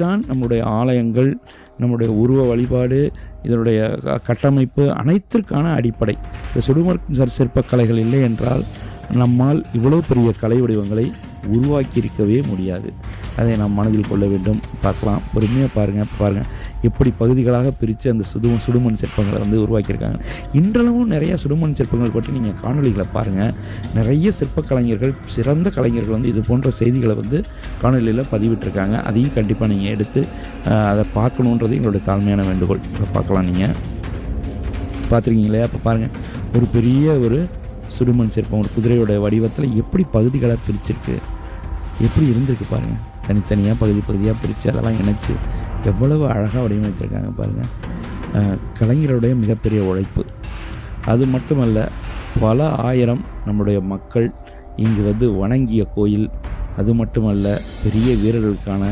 தான் நம்முடைய ஆலயங்கள், நம்முடைய உருவ வழிபாடு, இதனுடைய கட்டமைப்பு அனைத்திற்கான அடிப்படை. இந்த சுடுமண் சிற்பக்கலைகள் இல்லை என்றால் நம்மால் இவ்வளோ பெரிய கலை வடிவங்களை உருவாக்கியிருக்கவே முடியாது. அதை நாம் மனதில் கொள்ள வேண்டும். பார்க்கலாம், பொறுமையாக பாருங்கள் எப்படி பகுதிகளாக பிரித்து அந்த சுடுமண் சிற்பங்களை உருவாக்கியிருக்காங்க. இன்றளவும் நிறைய சுடுமண் சிற்பங்கள் பற்றி நீங்கள் காணொலிகளை பாருங்கள். நிறைய சிற்பக் கலைஞர்கள், சிறந்த கலைஞர்கள் இது போன்ற செய்திகளை காணொலியில் பதிவிட்டிருக்காங்க. அதையும் கண்டிப்பாக நீங்கள் எடுத்து அதை பார்க்கணுன்றது எங்களுடைய தாழ்மையான வேண்டுகோள். இப்போ பார்க்கலாம், நீங்கள் பார்த்துருக்கீங்களே. அப்போ பாருங்கள், ஒரு பெரிய ஒரு சுடுமண் சிற்பம் ஒரு குதிரையோட வடிவத்தில் எப்படி பகுதிகளாக பிரிச்சிருக்கு, எப்படி இருந்திருக்கு பாருங்கள். தனித்தனியாக பகுதியாக பிரித்து அதெல்லாம் இணைச்சி எவ்வளவு அழகாக வடிவமைத்திருக்காங்க பாருங்கள். கலைஞருடைய மிகப்பெரிய உழைப்பு. அது மட்டுமல்ல, பல ஆயிரம் நம்முடைய மக்கள் இங்கு வணங்கிய கோயில். அது மட்டுமல்ல, பெரிய வீரர்களுக்கான